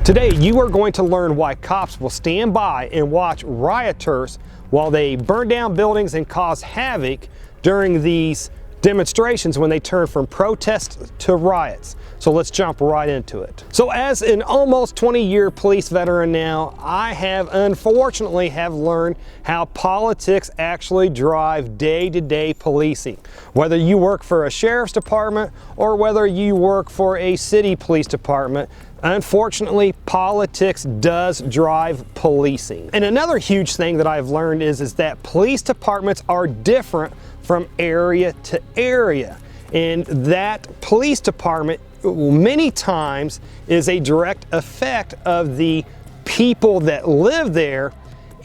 Today, you are going to learn why cops will stand by and watch rioters while they burn down buildings and cause havoc during these demonstrations when they turn from protests to riots. So let's jump right into it. So as an almost 20-year police veteran now, I have unfortunately learned how politics actually drive day-to-day policing. Whether you work for a sheriff's department or whether you work for a city police department, unfortunately, politics does drive policing. And another huge thing that I've learned is that police departments are different from area to area. And that police department many times is a direct effect of the people that live there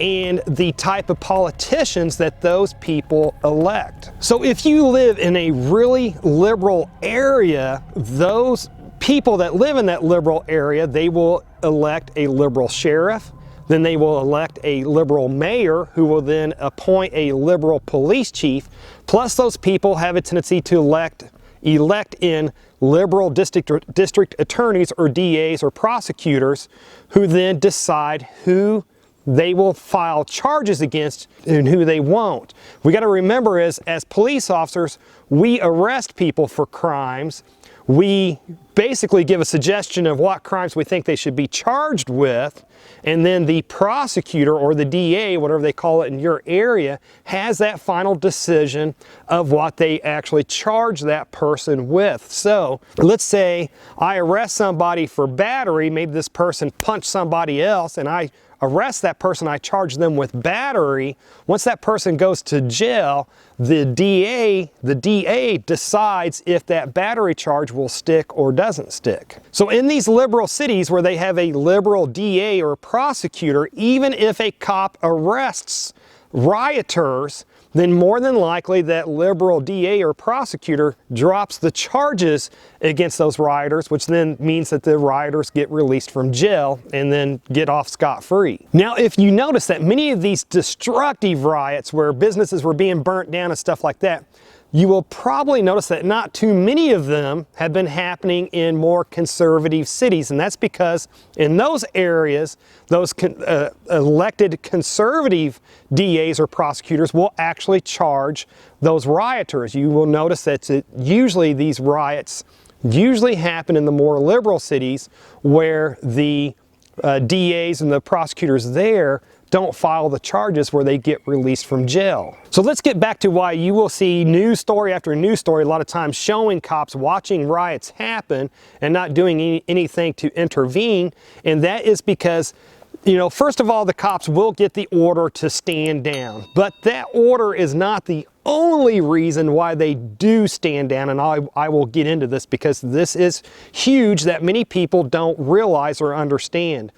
and the type of politicians that those people elect. So if you live in a really liberal area, those people that live in that liberal area, they will elect a liberal sheriff, then they will elect a liberal mayor who will then appoint a liberal police chief, plus those people have a tendency to elect in liberal district attorneys or DAs or prosecutors who then decide who they will file charges against and who they won't. We got to remember as police officers, we arrest people for crimes. We basically give a suggestion of what crimes we think they should be charged with, and then the prosecutor or the DA, whatever they call it in your area, has that final decision of what they actually charge that person with. So let's say I arrest somebody for battery, maybe this person punched somebody else, and I arrest that person, I charge them with battery. Once that person goes to jail, the DA decides if that battery charge will stick or doesn't stick. So in these liberal cities where they have a liberal DA or prosecutor, even if a cop arrests rioters, then more than likely that liberal DA or prosecutor drops the charges against those rioters, which then means that the rioters get released from jail and then get off scot-free. Now, if you notice that many of these destructive riots where businesses were being burnt down and stuff like that, you will probably notice that not too many of them have been happening in more conservative cities. And that's because in those areas, those elected conservative DAs or prosecutors will actually charge those rioters. You will notice that usually these riots usually happen in the more liberal cities where the DAs and the prosecutors there don't file the charges where they get released from jail. So let's get back to why you will see news story after news story a lot of times showing cops watching riots happen and not doing anything to intervene. And that is because, you know, first of all, the cops will get the order to stand down, but that order is not the only reason why they do stand down, and I will get into this because this is huge that many people don't realize or understand.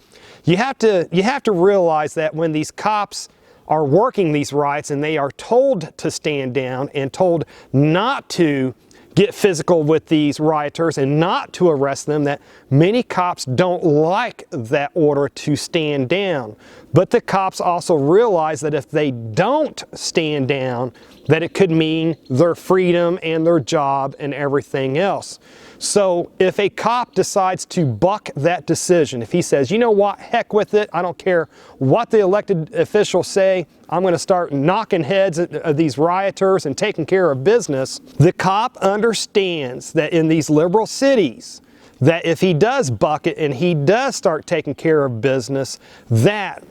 You have to realize that when these cops are working these riots and they are told to stand down and told not to get physical with these rioters and not to arrest them, that many cops don't like that order to stand down. But the cops also realize that if they don't stand down, that it could mean their freedom and their job and everything else. So if a cop decides to buck that decision, if he says, you know what, heck with it, I don't care what the elected officials say, I'm going to start knocking heads at these rioters and taking care of business, the cop understands that in these liberal cities, that if he does buck it and he does start taking care of business, that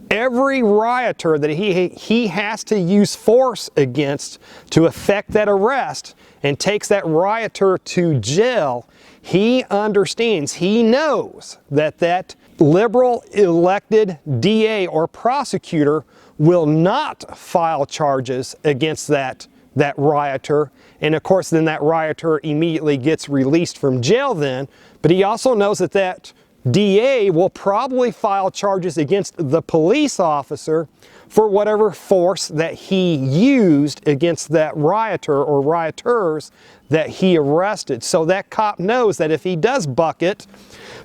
every rioter that he has to use force against to effect that arrest and takes that rioter to jail, he understands, he knows that that liberal elected DA or prosecutor will not file charges against that rioter, and of course then that rioter immediately gets released from jail then, but he also knows that that DA will probably file charges against the police officer for whatever force that he used against that rioter or rioters that he arrested. So that cop knows that if he does buck it,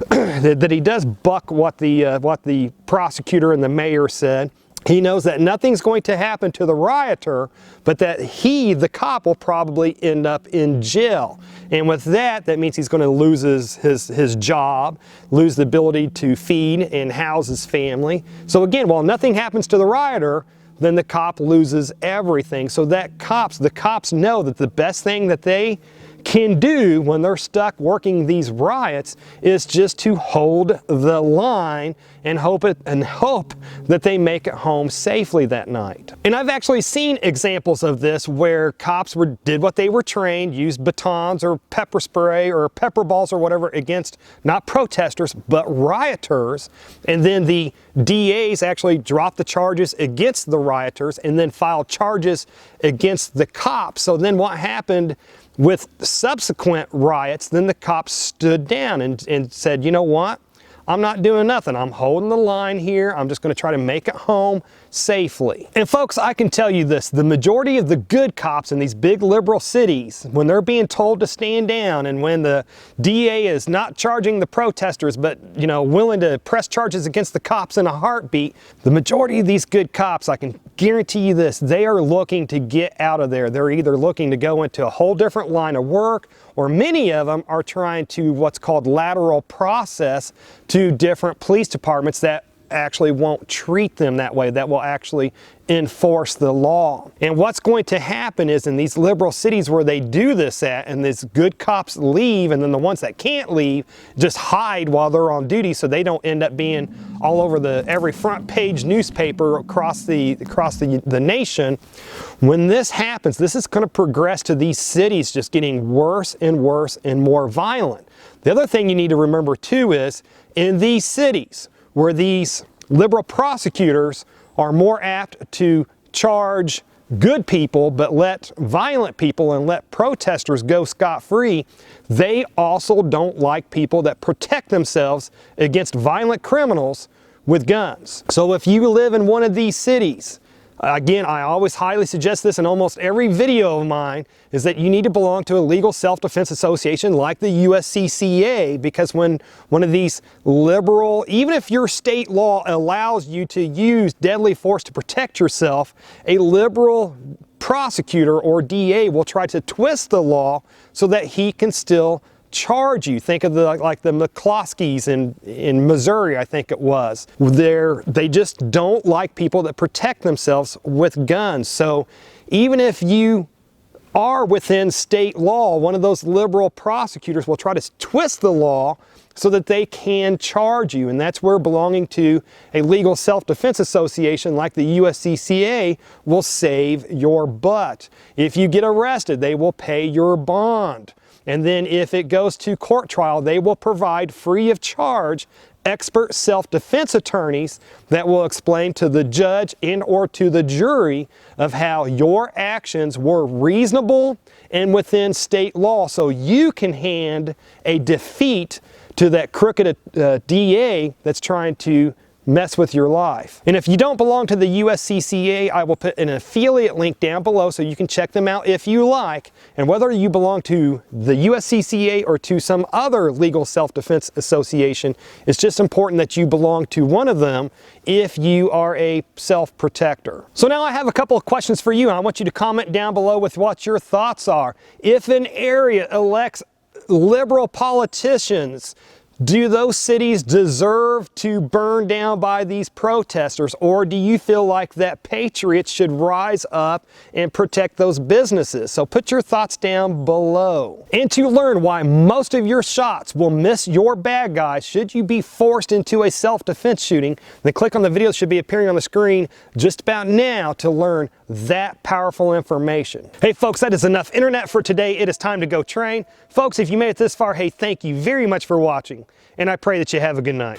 that he does buck what the prosecutor and the mayor said, He knows that nothing's going to happen to the rioter, but that he, the cop, will probably end up in jail. And with that, that means he's going to lose his job, lose the ability to feed and house his family. So again, while nothing happens to the rioter, then the cop loses everything. So that the cops know that the best thing that they can do when they're stuck working these riots is just to hold the line and hope that they make it home safely that night. And I've actually seen examples of this where cops did what they were trained, used batons or pepper spray or pepper balls or whatever against not protesters but rioters, and then the DAs actually dropped the charges against the rioters and then filed charges against the cops. So then what happened with subsequent riots, then the cops stood down and said, you know what? I'm not doing nothing. I'm holding the line here. I'm just going to try to make it home safely. And folks, I can tell you this, the majority of the good cops in these big liberal cities, when they're being told to stand down and when the DA is not charging the protesters, but willing to press charges against the cops in a heartbeat, the majority of these good cops, I can guarantee you this, they are looking to get out of there. They're either looking to go into a whole different line of work, or many of them are trying to what's called lateral process to different police departments that actually won't treat them that way, that will actually enforce the law. And what's going to happen is in these liberal cities where they do this at, and these good cops leave, and then the ones that can't leave just hide while they're on duty so they don't end up being all over every front page newspaper across the nation. When this happens, this is going to progress to these cities just getting worse and worse and more violent. The other thing you need to remember too is in these cities where these liberal prosecutors are more apt to charge good people but let violent people and let protesters go scot-free, they also don't like people that protect themselves against violent criminals with guns. So if you live in one of these cities, again, I always highly suggest this in almost every video of mine, is that you need to belong to a legal self-defense association like the USCCA, because when one of these liberal, even if your state law allows you to use deadly force to protect yourself, a liberal prosecutor or DA will try to twist the law so that he can still charge you. Think of like the McCloskeys in Missouri, I think it was. They just don't like people that protect themselves with guns. So even if you are within state law, one of those liberal prosecutors will try to twist the law so that they can charge you. And that's where belonging to a legal self-defense association like the USCCA will save your butt. If you get arrested, they will pay your bond. And then if it goes to court trial, they will provide free of charge expert self-defense attorneys that will explain to the judge and or to the jury of how your actions were reasonable and within state law, so you can hand a defeat to that crooked DA that's trying to mess with your life. And if you don't belong to the USCCA, I will put an affiliate link down below so you can check them out if you like. And whether you belong to the USCCA or to some other legal self-defense association, it's just important that you belong to one of them if you are a self-protector. So now I have a couple of questions for you, and I want you to comment down below with what your thoughts are. If an area elects liberal politicians, do those cities deserve to burn down by these protesters, or do you feel like that patriots should rise up and protect those businesses? So put your thoughts down below. And to learn why most of your shots will miss your bad guys should you be forced into a self-defense shooting, then click on the video that should be appearing on the screen just about now to learn that powerful information. Hey folks, that is enough internet for today. It is time to go train. Folks, if you made it this far, hey, thank you very much for watching, and I pray that you have a good night.